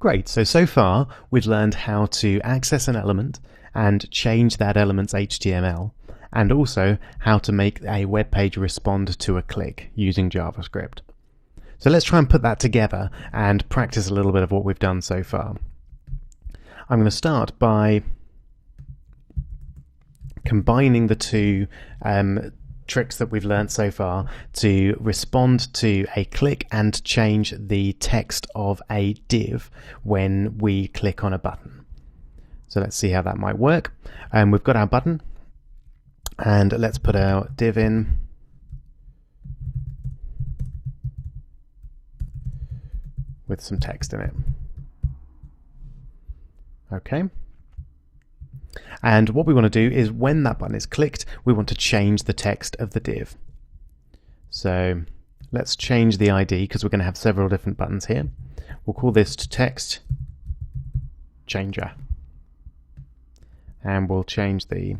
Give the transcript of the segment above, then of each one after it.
Great, so far we've learned how to access an element and change that element's HTML, and also how to make a web page respond to a click using JavaScript. So let's try and put that together and practice a little bit of what we've done so far. I'm going to start by combining the two tricks that we've learned so far to respond to a click and change the text of a div when we click on a button. So let's see how that might work. We've got our button, and let's put our div in. With some text in it. Okay. And what we want to do is when that button is clicked, we want to change the text of the div. So let's change the ID because we're going to have several different buttons here. We'll call this text changer. And we'll change the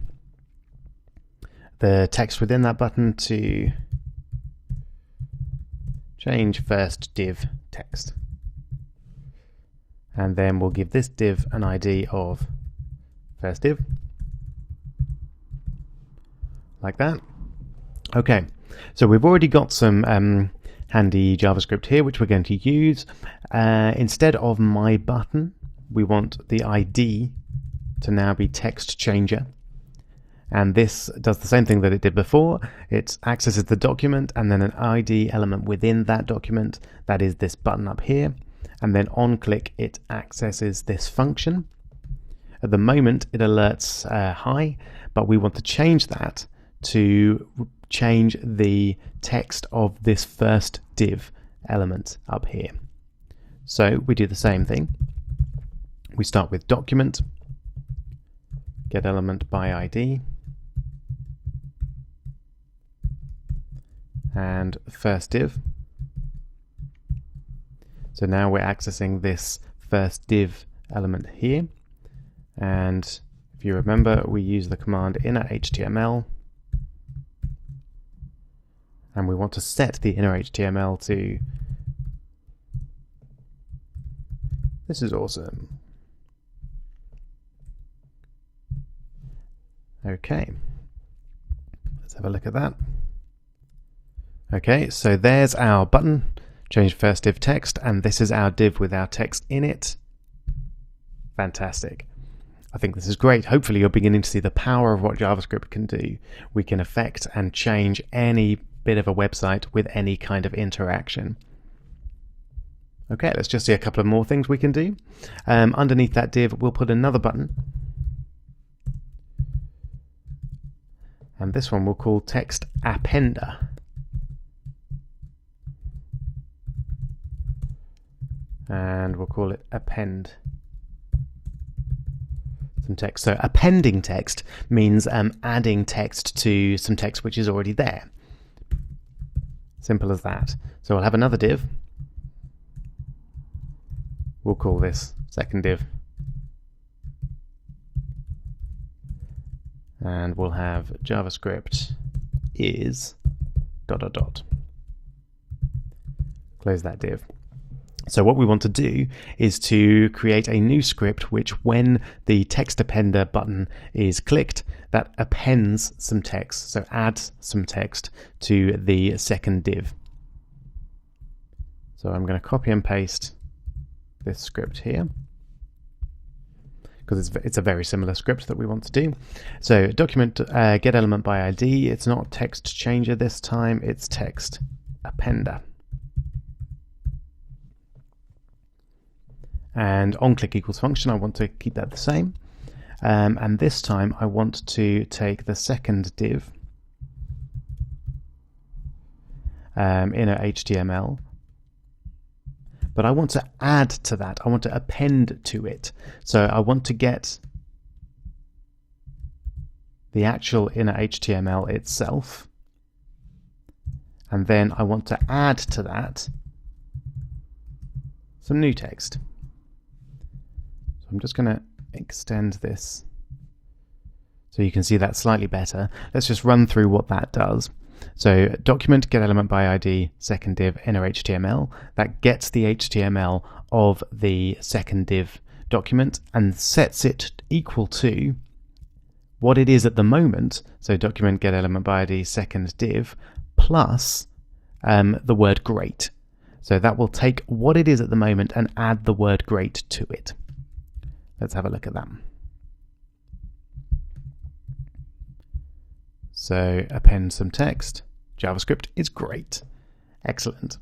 text within that button to change first div text. And then we'll give this div an ID of first div, like that. Okay, so we've already got some handy JavaScript here which we're going to use. Instead of my button, we want the ID to now be text changer, and this does the same thing that it did before. It accesses the document and then an ID element within that document, that is this button up here, and then on click it accesses this function. At the moment it alerts hi, but we want to change that to change the text of this first div element up here. So we do the same thing. We start with document, get element by ID, and first div. So now we're accessing this first div element here. And if you remember, we use the command inner HTML, and we want to set the inner HTML to this is awesome. Okay, let's have a look at that. Okay, so there's our button, change first div text, and this is our div with our text in it. Fantastic. I think this is great. Hopefully you're beginning to see the power of what JavaScript can do. We can affect and change any bit of a website with any kind of interaction. Okay, let's just see a couple of more things we can do. Underneath that div, we'll put another button. And this one we'll call text appender. And we'll call it append some text. So appending text means adding text to some text which is already there. Simple as that. So we'll have another div. We'll call this second div. And we'll have JavaScript is ... Close that div. So what we want to do is to create a new script which, when the text appender button is clicked, that appends some text, so adds some text to the second div. So I'm going to copy and paste this script here, because it's a very similar script that we want to do. So document get element by ID, it's not text changer this time, it's text appender. And onClick equals function, I want to keep that the same. And this time I want to take the second div, inner HTML, but I want to add to that, I want to append to it. So I want to get the actual inner HTML itself, and then I want to add to that some new text. I'm just going to extend this so you can see that slightly better. Let's just run through what that does. So document get element by ID, second div, inner HTML. That gets the HTML of the second div document and sets it equal to what it is at the moment, so document get element by ID second div, plus the word great. So that will take what it is at the moment and add the word great to it. Let's have a look at that. So append some text. JavaScript is great. Excellent.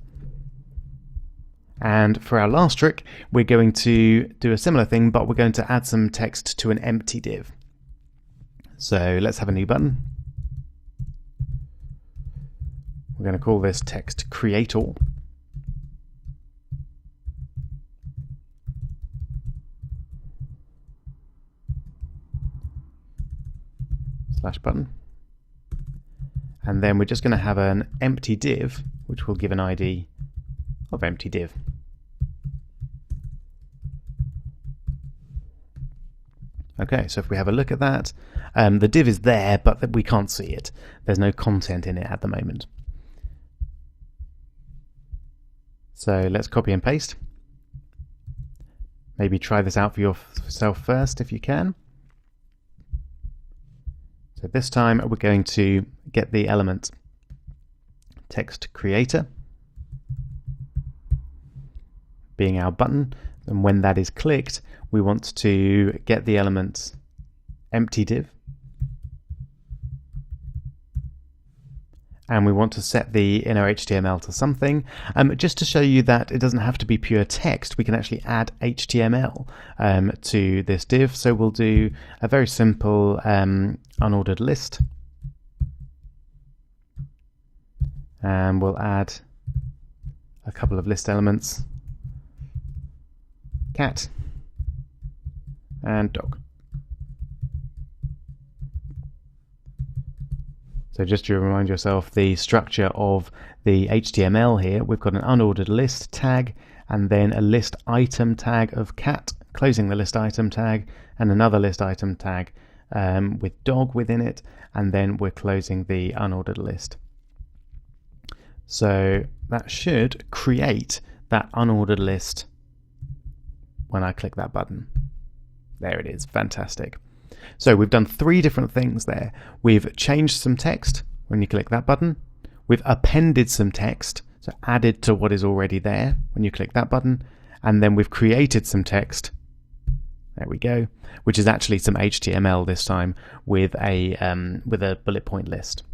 And for our last trick, we're going to do a similar thing, but we're going to add some text to an empty div. So let's have a new button. We're going to call this text creator. Slash button. And then we're just going to have an empty div, which will give an ID of empty div. Okay, so if we have a look at that, the div is there, but we can't see it. There's no content in it at the moment. So let's copy and paste. Maybe try this out for yourself first if you can. So this time we're going to get the element text creator being our button, and when that is clicked we want to get the element empty div, and we want to set the inner HTML to something. Just to show you that it doesn't have to be pure text, we can actually add HTML to this div. So we'll do a very simple unordered list, and we'll add a couple of list elements, cat and dog. So just to remind yourself the structure of the HTML here, we've got an unordered list tag and then a list item tag of cat, closing the list item tag, and another list item tag with dog within it, and then we're closing the unordered list. So that should create that unordered list when I click that button. There it is, fantastic. So we've done three different things there. We've changed some text when you click that button. We've appended some text, so added to what is already there when you click that button. And then we've created some text, there we go, which is actually some HTML this time with a bullet point list.